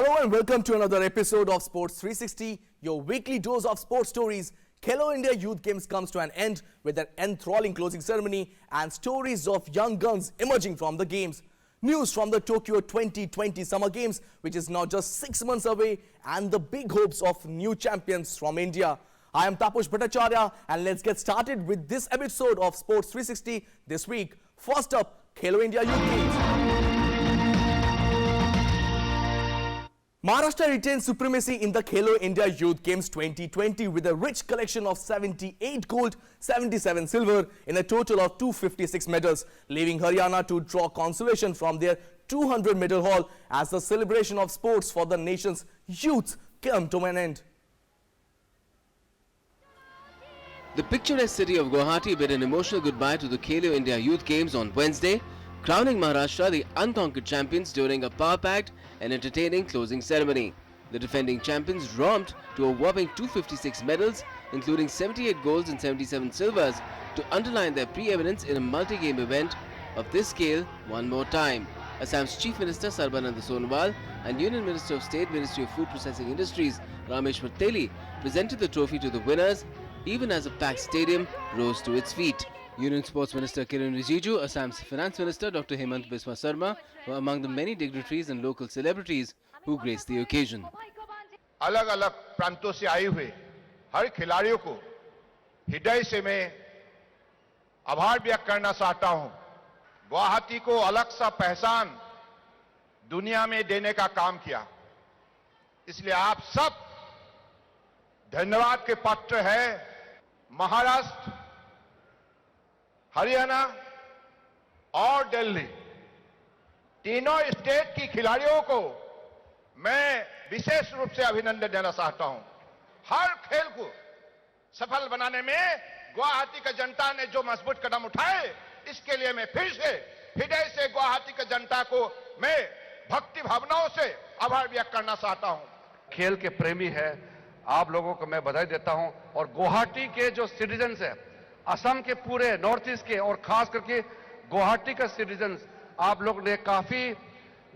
Hello and welcome to another episode of Sports 360, your weekly dose of sports stories. Khelo India Youth Games comes to an end with an enthralling closing ceremony and stories of young guns emerging from the games. News from the Tokyo 2020 Summer Games, which is now just 6 months away, and the big hopes of new champions from India. I am Tapush Bhattacharya and let's get started with this episode of Sports 360 this week. First up, Khelo India Youth Games. Maharashtra retains supremacy in the Khelo India Youth Games 2020 with a rich collection of 78 gold, 77 silver in a total of 256 medals, leaving Haryana to draw consolation from their 200 medal haul as the celebration of sports for the nation's youth came to an end. The picturesque city of Guwahati bid an emotional goodbye to the Khelo India Youth Games on Wednesday, crowning Maharashtra the unconquered champions during a power-packed and entertaining closing ceremony. The defending champions romped to a whopping 256 medals, including 78 golds and 77 silvers, to underline their preeminence in a multi-game event of this scale one more time. Assam's Chief Minister Sarbananda Sonowal and Union Minister of State Ministry of Food Processing Industries Ramesh Patteli presented the trophy to the winners, even as a packed stadium rose to its feet. Union Sports Minister Kiran Rijiju, Assam's Finance Minister Dr. Hemant Biswa Sarma were among the many dignitaries and local celebrities who graced the occasion. अलग-अलग प्रांतों से आए हुए हर खिलाड़ियों को हृदय से मैं आभार व्यक्त करना चाहता हूं। गुवाहाटी को अलग सा पहचान दुनिया में देने का काम किया, इसलिए आप सब धन्यवाद के पात्र हैं। महाराष्ट्र, हरियाणा और दिल्ली तीनों स्टेट की खिलाड़ियों को मैं विशेष रूप से अभिनंदन देना चाहता हूं। हर खेल को सफल बनाने में गुवाहाटी की जनता ने जो मजबूत कदम उठाए, इसके लिए मैं फिर से हृदय से गुवाहाटी की जनता को मैं भक्ति भावनाओं से आभार व्यक्त करना चाहता हूं। खेल के प्रेमी है, आप लोगों को मैं बधाई देता हूं। और गुवाहाटी के जो सिटीजन्स है, असम के पूरे नॉर्थ ईस्ट के और खास करके गुवाहाटी का सिटीजन्स, आप लोग ने काफी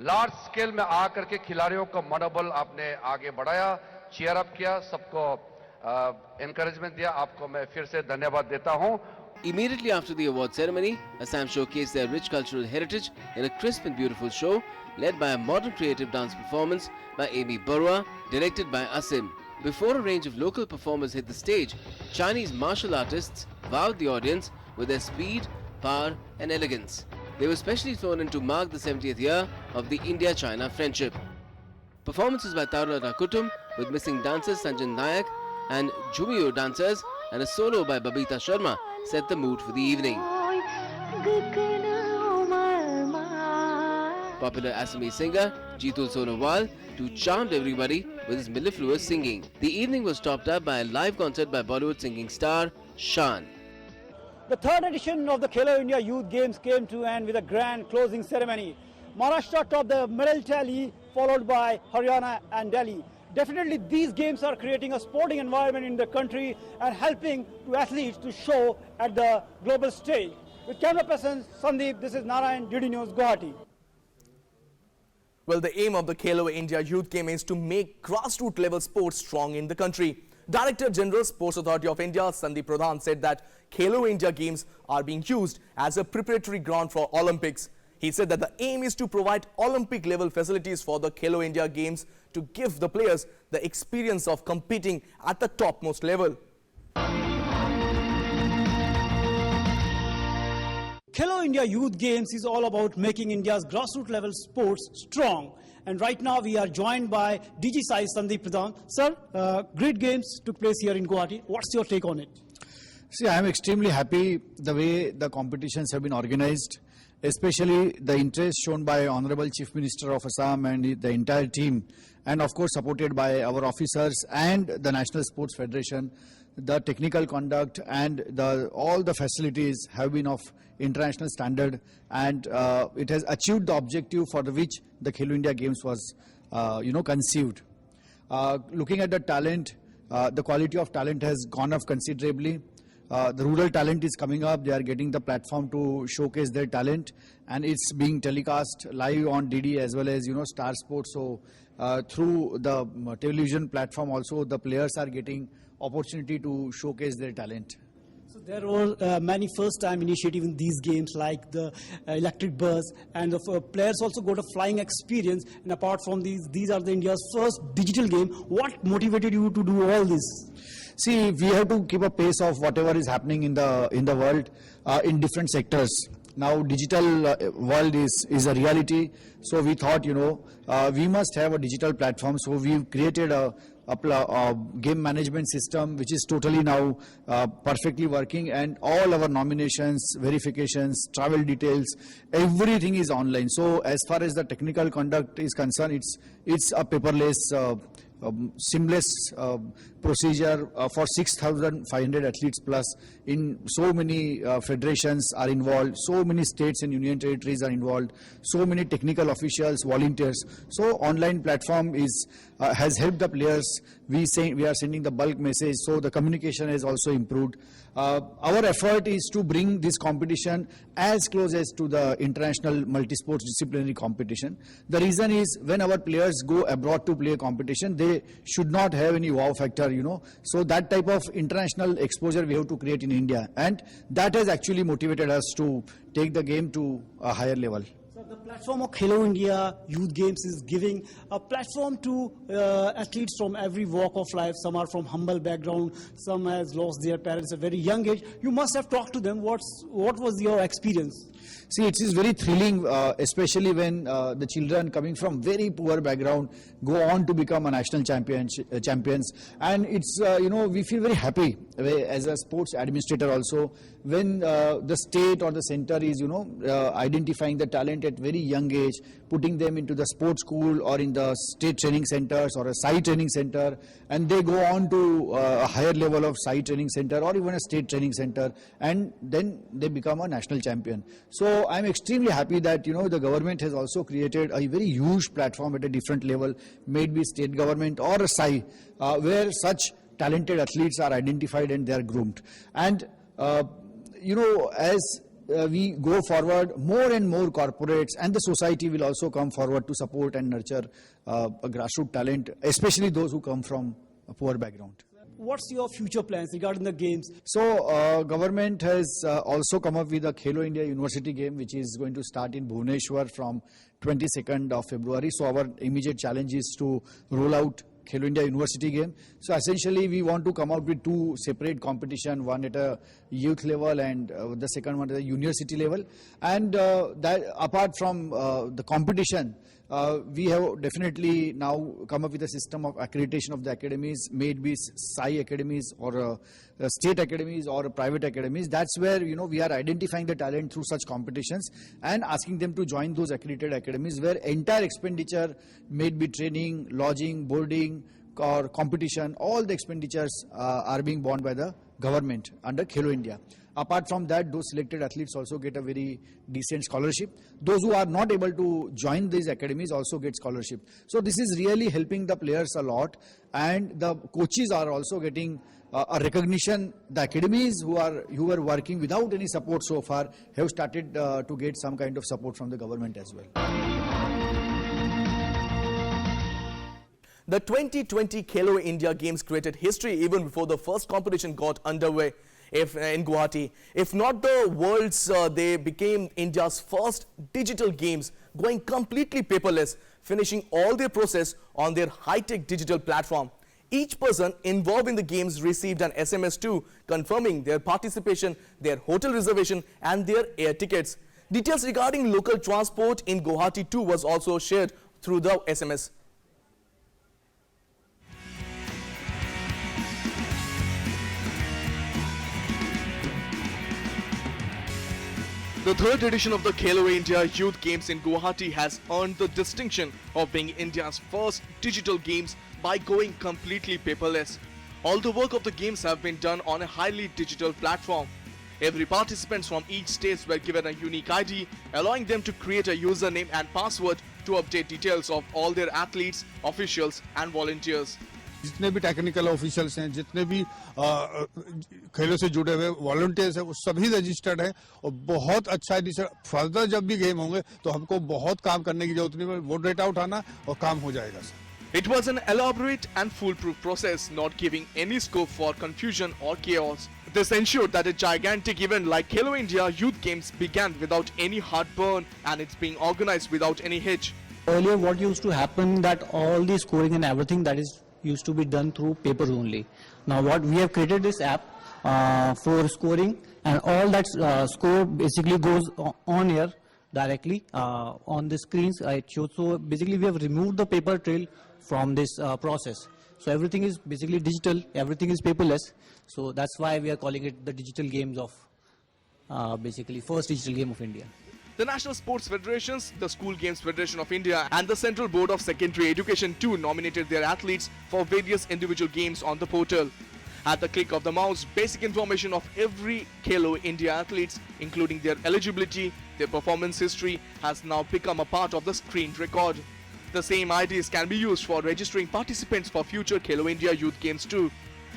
लार्ज स्केल में आकर के खिलाड़ियों का मनोबल आपने आगे बढ़ाया, चीयर अप किया, सबको एनकरेजमेंट दिया। आपको मैं फिर से धन्यवाद देता हूं। Immediately after the award ceremony, Assam showcased their rich cultural heritage in a crisp and beautiful show led by a modern creative dance performance by Amy Barua, directed by Asim. Before a range of local performers hit the stage, Chinese martial artists wowed the audience with their speed, power and elegance. They were specially flown in to mark the 70th year of the India-China friendship. Performances by Tarula Rakutum with missing dancers Sanjan Nayak and Jhumiyo dancers and a solo by Babita Sharma set the mood for the evening. Popular Assamese singer Jitul Sonowal too charmed everybody with his mellifluous singing. The evening was topped up by a live concert by Bollywood singing star Shan. The third edition of the Khelo India Youth Games came to end with a grand closing ceremony. Maharashtra topped the medal tally, followed by Haryana and Delhi. Definitely these games are creating a sporting environment in the country and helping to athletes to show at the global stage. With camera person Sandeep, this is Narayan, DD News, Guwahati. Well, the aim of the Khelo India Youth Game is to make grassroots level sports strong in the country. Director General Sports Authority of India Sandeep Pradhan said that Khelo India Games are being used as a preparatory ground for Olympics. He said that the aim is to provide Olympic level facilities for the Khelo India Games to give the players the experience of competing at the topmost level. Khelo India Youth Games is all about making India's grassroots level sports strong. And right now we are joined by DG Sai Sandeep Pradhan. Sir, great games took place here in Guwahati. What's your take on it? See, I am extremely happy the way the competitions have been organized, especially the interest shown by Honorable Chief Minister of Assam and the entire team, and of course supported by our officers and the National Sports Federation. The technical conduct and all the facilities have been of international standard, and it has achieved the objective for which the Khelo India Games was conceived. Looking at the talent, the quality of talent has gone up considerably. the rural talent is coming up. They are getting the platform to showcase their talent, and it's being telecast live on DD as well as Star Sports. So through the television platform also, the players are getting opportunity to showcase their talent. So there were many first-time initiatives in these games, like the electric bus, and the players also got a flying experience. And apart from these are the India's first digital game. What motivated you to do all this? See, we have to keep a pace of whatever is happening in the world in different sectors. Now, digital world is a reality. So we thought, we must have a digital platform. So we've created a game management system which is totally now perfectly working, and all our nominations, verifications, travel details, everything is online. So as far as the technical conduct is concerned, it's a paperless seamless procedure for 6,500 athletes plus. In so many federations are involved, so many states and union territories are involved, so many technical officials, volunteers. So online platform has helped the players. We are sending the bulk message, so the communication has also improved. Our effort is to bring this competition as close as to the international multi-sports disciplinary competition. The reason is, when our players go abroad to play a competition, they should not have any wow factor, So that type of international exposure we have to create in India, and that has actually motivated us to take the game to a higher level. So the platform of Khelo India Youth Games is giving a platform to athletes from every walk of life. Some are from humble background, some has lost their parents at a very young age. You must have talked to them. What was your experience? See, it is very thrilling, especially when the children coming from very poor background go on to become a national champions. And it's, we feel very happy as a sports administrator also, when the state or the center is, identifying the talent at very young age, putting them into the sports school or in the state training centers or a side training center, and they go on to a higher level of side training center or even a state training center, and then they become a national champion. So I'm extremely happy that the government has also created a very huge platform at a different level, maybe state government or a SAI, where such talented athletes are identified and they are groomed. And as we go forward, more and more corporates and the society will also come forward to support and nurture a grassroots talent, especially those who come from a poor background. What's your future plans regarding the games? So government has also come up with a Khelo India University game, which is going to start in Bhubaneswar from 22nd of February. So our immediate challenge is to roll out Khelo India University game. So essentially we want to come out with two separate competition, one at a youth level and the second one at a university level. And that apart from the competition, we have definitely now come up with a system of accreditation of the academies, maybe SAI academies or state academies or private academies. That's where we are identifying the talent through such competitions and asking them to join those accredited academies, where entire expenditure, may be training, lodging, boarding or competition, all the expenditures are being borne by the government under Khelo India. Apart from that, those selected athletes also get a very decent scholarship. Those who are not able to join these academies also get scholarship. So this is really helping the players a lot, and the coaches are also getting a recognition. The academies who were working without any support so far have started to get some kind of support from the government as well. The 2020 Khelo India Games created history even before the first competition got underway in Guwahati. If not the world's, they became India's first digital games, going completely paperless, finishing all their process on their high-tech digital platform. Each person involved in the games received an SMS too, confirming their participation, their hotel reservation and their air tickets. Details regarding local transport in Guwahati too was also shared through the SMS. The third edition of the Khelo India Youth Games in Guwahati has earned the distinction of being India's first digital games by going completely paperless. All the work of the games have been done on a highly digital platform. Every participants from each state were given a unique ID, allowing them to create a username and password to update details of all their athletes, officials and volunteers. जितने भी technical officials हैं, जितने भी खेलों से जुड़े हुए volunteers हैं, वो सभी रजिस्टर्ड हैं और बहुत अच्छा है। फर्दर जब भी गेम होंगे तो हमको बहुत काम करने की जरूरत नहीं है, वो डेटा उठाना और काम हो जाएगा sir. It was an elaborate and foolproof process, not giving any scope for confusion or chaos. This ensured that a gigantic event like Khelo India Youth Games began without any heartburn and it's being organized without any hitch. Earlier what used to happen that all the scoring and everything that is used to be done through paper only. Now what we have created this app for scoring, and all that score basically goes on here directly on the screens. It shows. So basically we have removed the paper trail from this process. So everything is basically digital, everything is paperless. So that's why we are calling it the digital games of basically first digital game of India. The National Sports Federations, the School Games Federation of India and the Central Board of Secondary Education too nominated their athletes for various individual games on the portal. At the click of the mouse, basic information of every Khelo India athletes, including their eligibility, their performance history, has now become a part of the screened record. The same IDs can be used for registering participants for future Khelo India Youth Games too,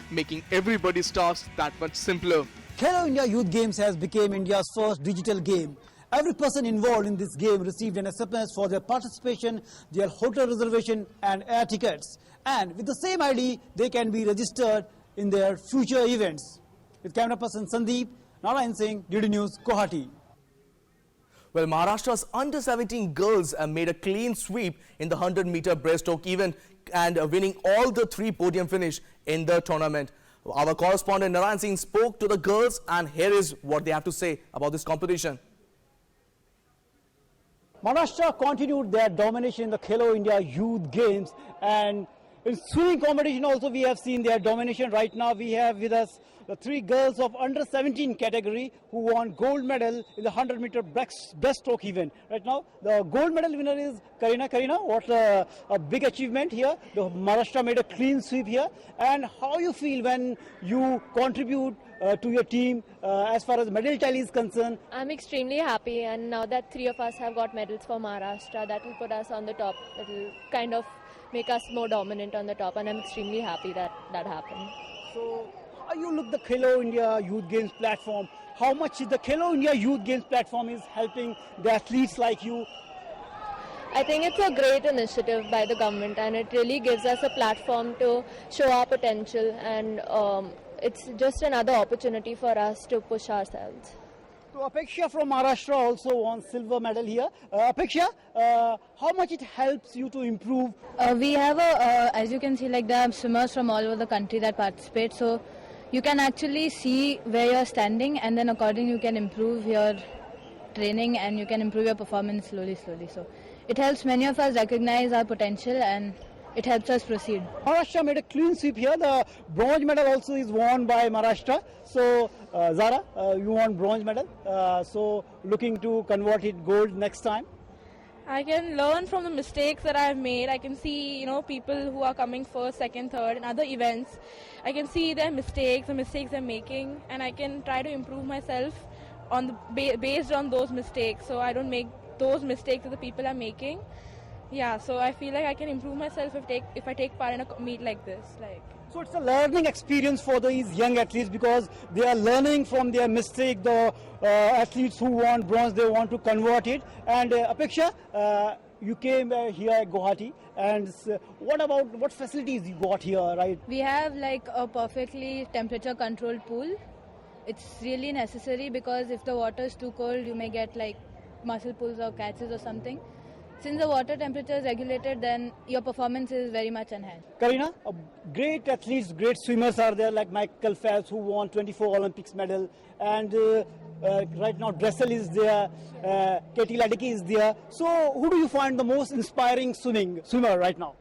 making everybody's task that much simpler. Khelo India Youth Games has become India's first digital game. Every person involved in this game received an SMS for their participation, their hotel reservation and air tickets. And with the same ID, they can be registered in their future events. With camera person Sandeep, Narayan Singh, DD News, Guwahati. Well, Maharashtra's under-17 girls made a clean sweep in the 100-meter breaststroke event and winning all the 3 podium finish in the tournament. Our correspondent Narayan Singh spoke to the girls and here is what they have to say about this competition. Maharashtra continued their domination in the Khelo India Youth Games, and in swimming competition also we have seen their domination. Right now we have with us the 3 girls of under 17 category who won gold medal in the 100-meter breaststroke event. Right now the gold medal winner is Karina. Karina, what a big achievement here. The Maharashtra made a clean sweep here, and how you feel when you contribute to your team as far as medal tally is concerned? I'm extremely happy, and now that 3 of us have got medals for Maharashtra, that will put us on the top. It will kind of make us more dominant on the top, and I'm extremely happy that that happened. So how you look the Khelo India Youth Games platform? How much the Khelo India Youth Games platform is helping the athletes like you? I think it's a great initiative by the government, and it really gives us a platform to show our potential, and it's just another opportunity for us to push ourselves. So Apeksha from Maharashtra also won silver medal here. Apeksha, how much it helps you to improve? We have as you can see, like there are swimmers from all over the country that participate, so you can actually see where you're standing, and then accordingly you can improve your training and you can improve your performance slowly. So it helps many of us recognize our potential, and it helps us proceed. Maharashtra made a clean sweep here. The bronze medal also is won by Maharashtra. So Zara, you won bronze medal. So looking to convert it gold next time. I can learn from the mistakes that I've made. I can see, people who are coming first, second, third in other events. I can see their mistakes, the mistakes they're making, and I can try to improve myself on based on those mistakes. So I don't make those mistakes that the people are making. Yeah, so I feel like I can improve myself if I take part in a meet like this. So it's a learning experience for these young athletes because they are learning from their mistake. The athletes who won bronze, they want to convert it. And Apeksha, you came here at Guwahati, and what facilities you got here, right? We have like a perfectly temperature controlled pool. It's really necessary because if the water is too cold, you may get like muscle pulls or catches or something. Since the water temperature is regulated, then your performance is very much enhanced. Karina, great athletes, great swimmers are there like Michael Phelps who won 24 Olympics medal, and right now Dressel is there, Katie Ledecky is there. So who do you find the most inspiring swimmer right now?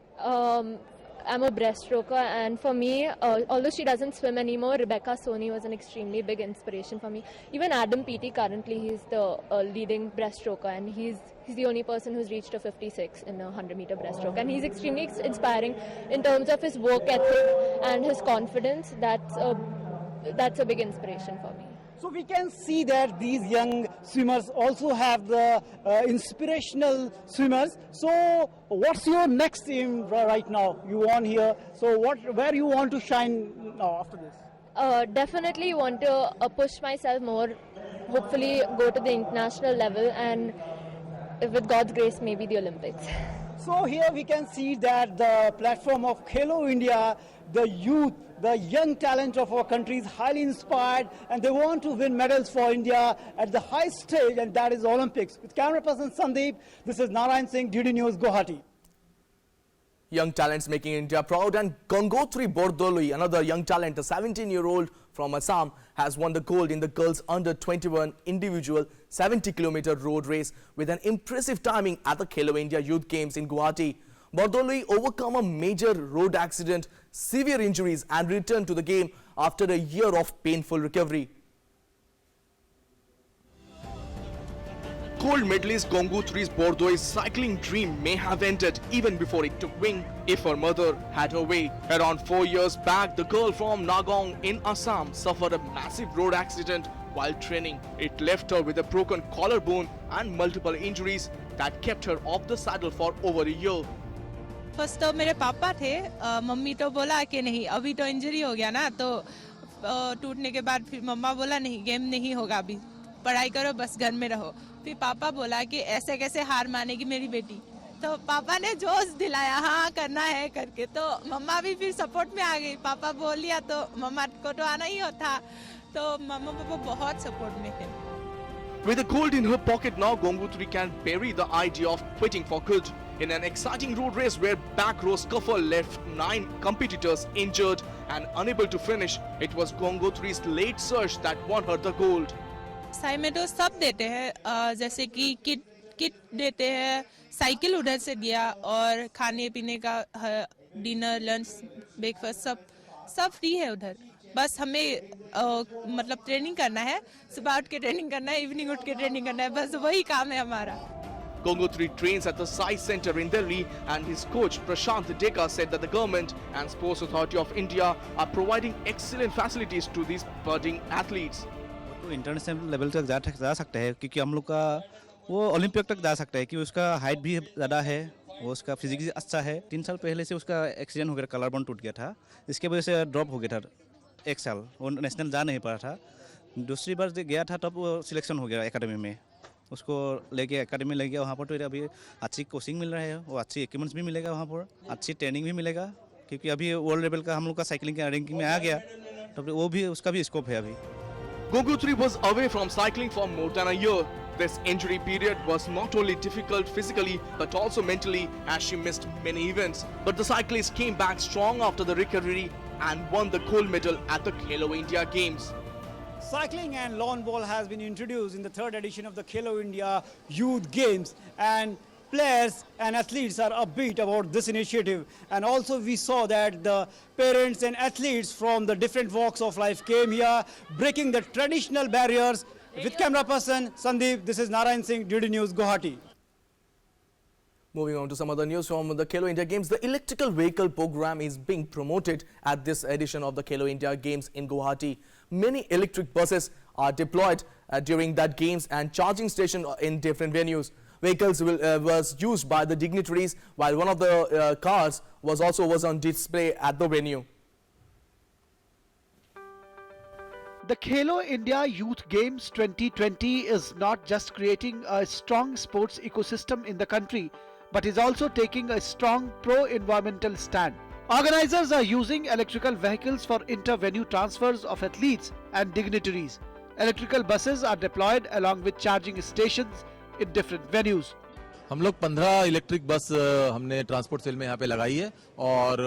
I'm a breaststroker, and for me, although she doesn't swim anymore, Rebecca Soni was an extremely big inspiration for me. Even Adam Peaty, currently he's the leading breaststroker, and he's the only person who's reached a 56 in a 100-meter breaststroke, and he's extremely inspiring in terms of his work ethic and his confidence. That's a big inspiration for me. So we can see that these young swimmers also have the inspirational swimmers. So what's your next aim right now? You won here. So where you want to shine now after this? Definitely want to push myself more, hopefully go to the international level, and with God's grace, maybe the Olympics. So here we can see that the platform of Khelo India, the youth, the young talent of our country is highly inspired, and they want to win medals for India at the highest stage, and that is Olympics. With camera person Sandeep, this is Narayan Singh, DD News, Guwahati. Young talents making India proud, and Gangotri Bordoloi, another young talent, a 17-year-old from Assam, has won the gold in the girls under-21 individual 70-kilometer road race with an impressive timing at the Khelo India Youth Games in Guwahati. Bordoloi overcome a major road accident, severe injuries, and returned to the game after a year of painful recovery. Gold medalist Gangotri's Bordoi's cycling dream may have ended even before it took wing if her mother had her way. Around 4 years back, the girl from Nagaon in Assam suffered a massive road accident while training. It left her with a broken collarbone and multiple injuries that kept her off the saddle for over a year. First तो मेरे पापा थे, mummy तो बोला कि नहीं अभी तो इंजरी हो गया ना, तो टूटने के बाद फिर मम्मा बोला नहीं गेम नहीं होगा अभी, पढ़ाई करो बस घर में रहो. फिर पापा बोला कि ऐसे कैसे हार मानेगी मेरी बेटी, तो पापा ने जोश दिलाया हाँ करना है करके, तो मम्मा भी फिर सपोर्ट में आ गई. पापा बोल लिया तो मम्मा को तो आना ही होता, तो मम्मा पापा बहुत सपोर्ट में थे. With a gold in her pocket now, Gangotri can bury the idea of quitting for good. In an exciting road race where back row scuffle left 9 competitors injured and unable to finish, it was Gangotri's late surge that won her the gold. Sai में तो सब देते हैं, जैसे कि kit देते हैं, cycle उधर से दिया, और खाने पीने का डिनर लंच ब्रेकफास्ट सब फ्री है उधर. बस हमें मतलब ट्रेनिंग करना है, सुबह उठ के ट्रेनिंग करना है, इवनिंग उठ के ट्रेनिंग करना है, बस वही काम है हमारा. Gangotri trains at the Sai Center in Delhi, and his coach Prashant Deka said that the government and Sports Authority of India are providing excellent facilities to these budding athletes. तो international level तक जा सकता है, क्योंकि हम लोग का वो ओलंपिक तक जा सकता है, कि उसका हाइट भी ज़्यादा है, वो उसका फिजिक्स अच्छा है. 3 साल पहले से उसका एक्सीडेंट हो गया, कॉलरबोन टूट गया था, इसके वजह से ड्रॉप हो गया था 1 साल, वो नेशनल जा नहीं पा रहा था. दूसरी बार जब गया था तब वो सिलेक्शन हो गया एकेडमी में, उसको लेके एकेडमी ले गया. वहाँ पर तो अभी अच्छी कोचिंग मिल रहा है, वो अच्छी इक्विपमेंट्स भी मिलेगा, वहाँ पर अच्छी ट्रेनिंग भी मिलेगा, क्योंकि अभी वर्ल्ड लेवल का हम लोग का साइकिलिंग का रैंकिंग में आ गया, तो वो भी उसका भी स्कोप है अभी. Gangotri was away from cycling for more than a year. This injury period was not only difficult physically but also mentally, as she missed many events. But the cyclist came back strong after the recovery and won the gold medal at the Khelo India Games. Cycling and lawn ball has been introduced in the 3rd edition of the Khelo India Youth Games, and players and athletes are upbeat about this initiative. And also we saw that the parents and athletes from the different walks of life came here, breaking the traditional barriers. With camera person Sandeep, this is Narayan Singh, DD News, Guwahati. Moving on to some other news from the Khelo India Games, the electrical vehicle program is being promoted at this edition of the Khelo India Games in Guwahati. Many electric buses are deployed during that games and charging stations in different venues. Vehicles was used by the dignitaries, while one of the cars was on display at the venue. The Khelo India Youth Games 2020 is not just creating a strong sports ecosystem in the country, but is also taking a strong pro-environmental stand. Organizers are using electrical vehicles for inter-venue transfers of athletes and dignitaries. Electrical buses are deployed along with charging stations in different venues. हम लोग 15 electric bus हमने transport cell में यहाँ पे लगाई है, और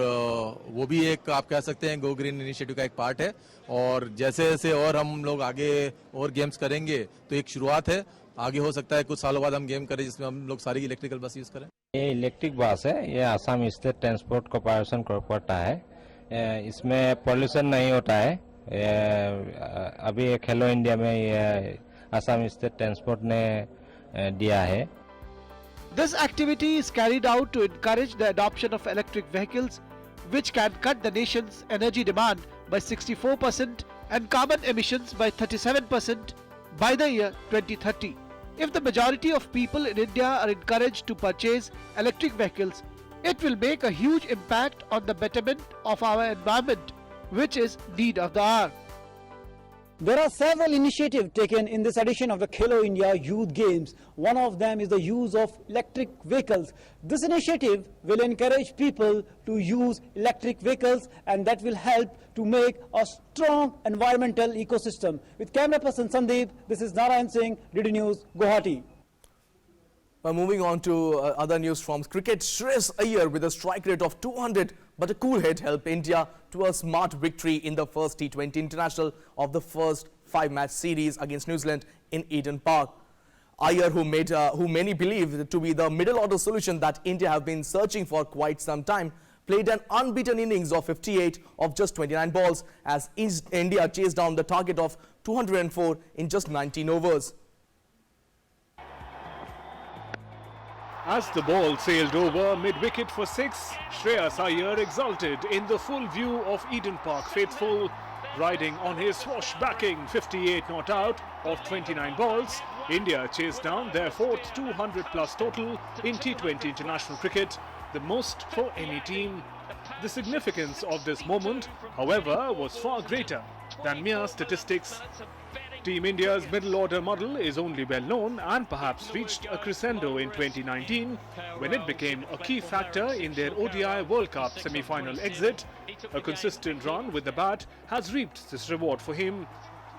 वो भी एक आप कह सकते हैं गो ग्रीन इनिशिएटिव का एक पार्ट है. और जैसे जैसे और हम लोग आगे और गेम्स करेंगे तो एक शुरुआत है, आगे हो सकता है कुछ सालों बाद हम गेम करें जिसमें हम लोग सारी इलेक्ट्रिकल बस यूज करें. ये इलेक्ट्रिक बस है, ये आसाम स्टेट ट्रांसपोर्ट कॉर्पोरेशन करता है. इसमें पॉल्यूशन नहीं होता है. अभी खेलो इंडिया में ये आसाम स्टेट ट्रांसपोर्ट ने दिया है. This activity is carried out to encourage the adoption of electric vehicles, which can cut the nation's energy demand by 64% and carbon emissions by 37% by the year 2030. If the majority of people in India are encouraged to purchase electric vehicles, it will make a huge impact on the betterment of our environment, which is need of the hour. There are several initiatives taken in this edition of the Khelo India Youth Games. One of them is the use of electric vehicles. This initiative will encourage people to use electric vehicles, and that will help to make a strong environmental ecosystem. With camera person Sandeep, this is Narayan Singh, DD News, Guwahati. Moving on to other news from cricket, Shreyas Iyer with a strike rate of 200 but a cool head helped India to a smart victory in the first T20 international of the first 5-match series against New Zealand in Eden Park. Iyer, who many believe to be the middle order solution that India have been searching for quite some time, played an unbeaten innings of 58 of just 29 balls as India chased down the target of 204 in just 19 overs. As the ball sailed over mid-wicket for 6, Shreyas Iyer exulted in the full view of Eden Park faithful. Riding on his swashbacking 58 not out of 29 balls, India chased down their fourth 200-plus total in T20 international cricket, the most for any team. The significance of this moment, however, was far greater than mere statistics. Team India's middle order model is only well known and perhaps reached a crescendo in 2019 when it became a key factor in their ODI World Cup semi-final exit. A consistent run with the bat has reaped this reward for him.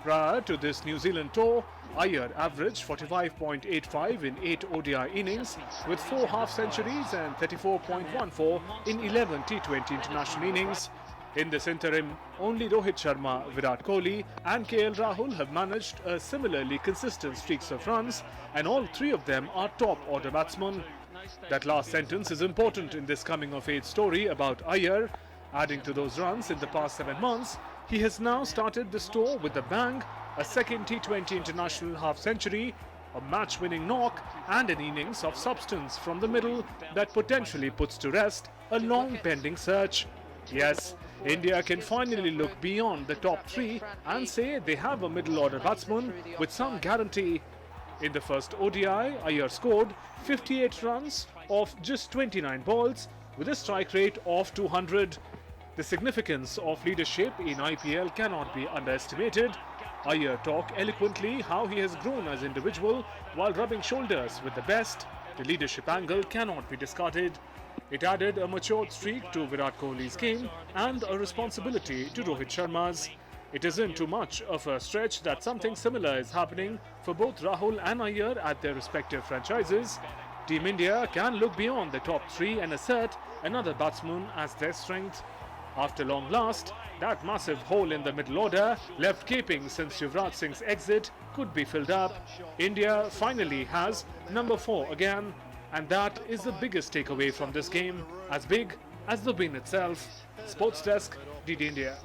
Prior to this New Zealand tour, Iyer averaged 45.85 in 8 ODI innings with 4 half-centuries and 34.14 in 11 T20 international innings. In this interim, only Rohit Sharma, Virat Kohli and KL Rahul have managed a similarly consistent streaks of runs, and all 3 of them are top-order batsmen. That last sentence is important in this coming-of-age story about Iyer. Adding to those runs in the past 7 months, he has now started this tour with a bang, a second T20 international half-century, a match-winning knock and an innings of substance from the middle that potentially puts to rest a long-pending search. Yes, India can finally look beyond the top 3 and say they have a middle-order batsman with some guarantee. In the first ODI, Iyer scored 58 runs off just 29 balls with a strike rate of 200. The significance of leadership in IPL cannot be underestimated. Iyer talked eloquently how he has grown as an individual while rubbing shoulders with the best. The leadership angle cannot be discarded. It added a matured streak to Virat Kohli's game and a responsibility to Rohit Sharma's. It isn't too much of a stretch that something similar is happening for both Rahul and Iyer at their respective franchises. Team India can look beyond the top 3 and assert another batsman as their strength. After long last, that massive hole in the middle order, left gaping since Yuvraj Singh's exit, could be filled up. India finally has number 4 again. And that is the biggest takeaway from this game, as big as the win itself. Sports Desk, DD India.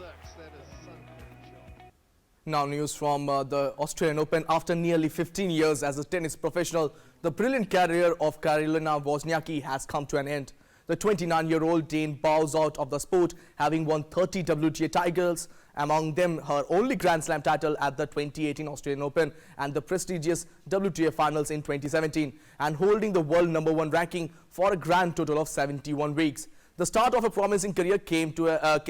Now news from the Australian Open. After nearly 15 years as a tennis professional, the brilliant career of Karolina Wozniacki has come to an end. The 29-year-old Dane bows out of the sport, having won 30 WTA titles, among them her only Grand Slam title at the 2018 Australian Open and the prestigious WTA Finals in 2017, and holding the world #1 ranking for a grand total of 71 weeks. The start of a promising career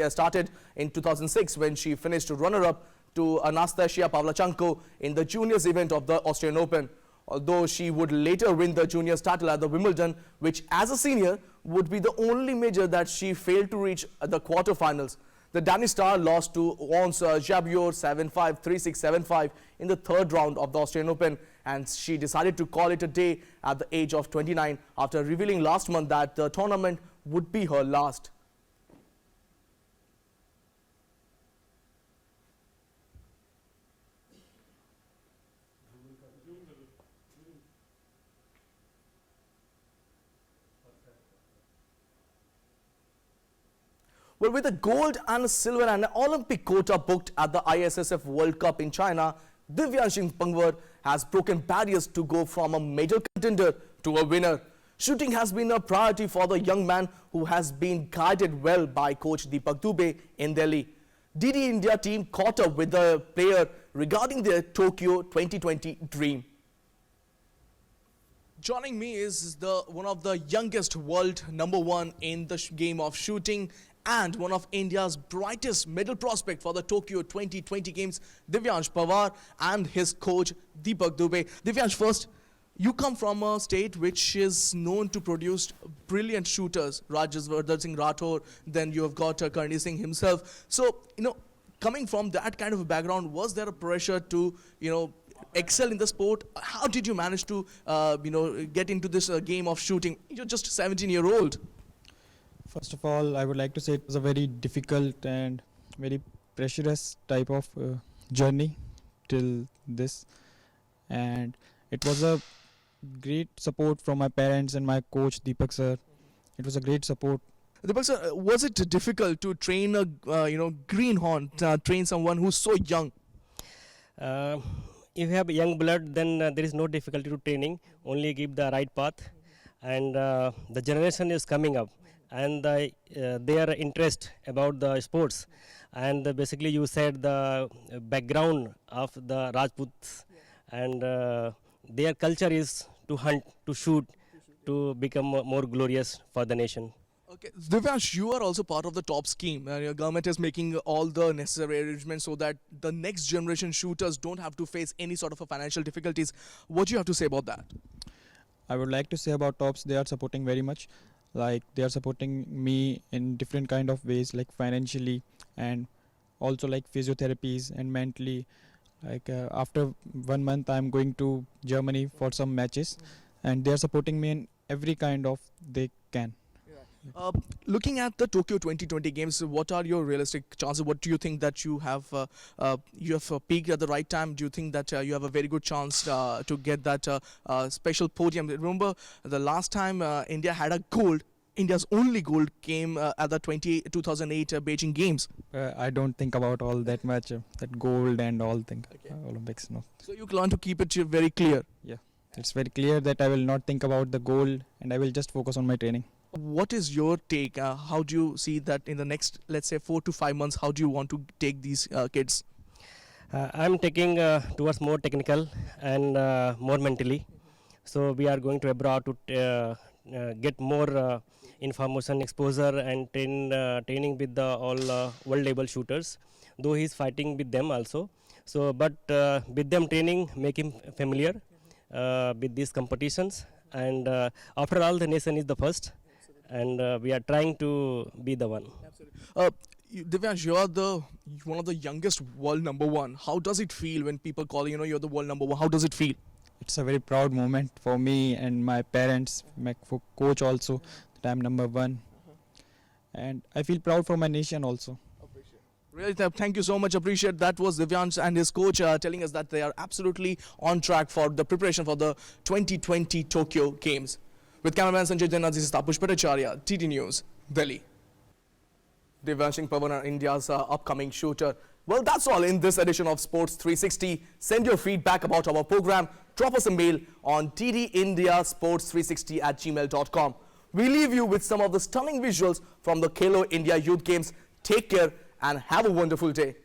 started in 2006 when she finished runner-up to Anastasia Pavlyuchenko in the juniors event of the Australian Open. Although she would later win the juniors title at the Wimbledon, which as a senior would be the only major that she failed to reach the quarterfinals. The Danish star lost to Ons Jabeur 7-5, 3-6, 7-5 in the 3rd round of the Australian Open, and she decided to call it a day at the age of 29 after revealing last month that the tournament would be her last. Well, with a gold and a silver and an Olympic quota booked at the ISSF World Cup in China, Divyanshu Pangwar has broken barriers to go from a medal contender to a winner. Shooting has been a priority for the young man who has been guided well by coach Deepak Dubey in Delhi. DD India team caught up with the player regarding their Tokyo 2020 dream. Joining me is one of the youngest world #1 in the game of shooting and one of India's brightest medal prospect for the Tokyo 2020 games, Divyansh Pawar, and his coach Deepak Dubey. Divyansh, first, you come from a state which is known to produce brilliant shooters, Rajasvardhan Singh Rathore, then you have got Karni Singh himself. So, coming from that kind of a background, was there a pressure to, excel in the sport? How did you manage to, get into this game of shooting? You're just 17-year-old. First of all, I would like to say it was a very difficult and very pressurous type of journey till this, and it was a great support from my parents and my coach Deepak sir. It was a great support. Deepak sir, was it difficult to train a greenhorn, train someone who's so young? If you have young blood, then there is no difficulty to training. Only give the right path, and the generation is coming up, and their interest about the sports, and basically you said the background of the Rajputs, and their culture is to hunt, to shoot, to become more glorious for the nation. Okay, Divyansh, you are also part of the top scheme. Your government is making all the necessary arrangements so that the next generation shooters don't have to face any sort of a financial difficulties. What do you have to say about that? I would like to say about tops, they are supporting very much. Like they are supporting me in different kind of ways, like financially and also like physiotherapies and mentally. Like after 1 month, I'm going to Germany for some matches, and they are supporting me in every kind of they can. Looking at the Tokyo 2020 games, what are your realistic chances? What do you think that you have peaked at the right time? Do you think that you have a very good chance to get that special podium? Remember, the last time India had a gold, India's only gold came at the 2008 Beijing Games. I don't think about all that much, that gold and all thing. Olympics, no. So you plan to keep it very clear? Yeah, it's very clear that I will not think about the gold and I will just focus on my training. What is your take? How do you see that in the next, let's say, 4 to 5 months? How do you want to take these kids? I'm taking towards more technical and more mentally. So we are going to abroad to get more information, exposure, and training with the all world level shooters. Though he's fighting with them also. So, but with them training, make him familiar with these competitions. And after all, the nation is the first. And we are trying to be the one. Absolutely. Divyansh, you are one of the youngest world #1. How does it feel when people call you're the world #1? How does it feel? It's a very proud moment for me and my parents, my coach also, that I'm #1. And I feel proud for my nation also. Really, thank you so much. Appreciate that. Was Divyansh and his coach telling us that they are absolutely on track for the preparation for the 2020 Tokyo Games. With cameraman Sanjay Jana, this is Tapush Bhattacharya, TT News, Delhi. Divyansh Pawar, India's upcoming shooter. Well, that's all in this edition of Sports 360. Send your feedback about our program. Drop us a mail on ddindiasports360@gmail.com. We leave you with some of the stunning visuals from the Khelo India Youth Games. Take care and have a wonderful day.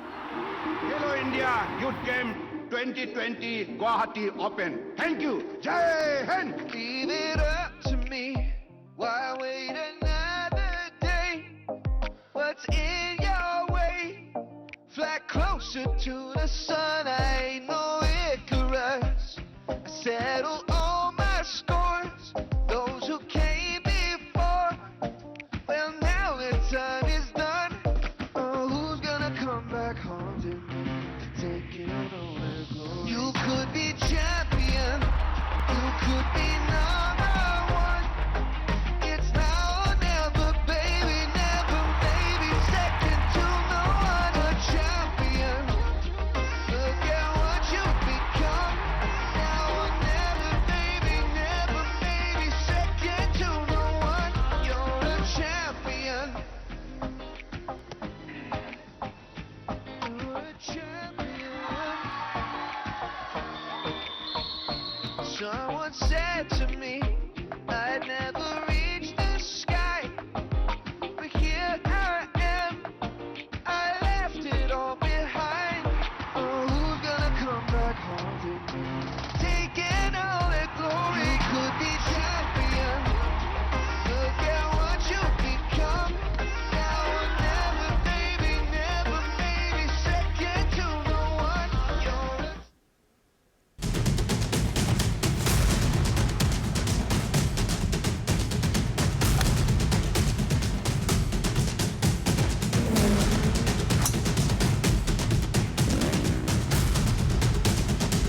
Khelo India Youth Game 2020 Guwahati Open. Thank you. Jai Hind. Leave it up to me. Why wait another day? What's in your way? Fly closer to the sun. I ain't no Icarus. I settle all my scores. Those who came before. Well, now the time is done. Oh, who's gonna come back home to me? Taking over glory. You could be champion. You could be #1. It's now or never, baby, never, maybe second to no one. A champion. Look at what you've become. Now or never, baby, never, maybe second to no one. You're a champion. You're a champion. Someone said to me, I'd never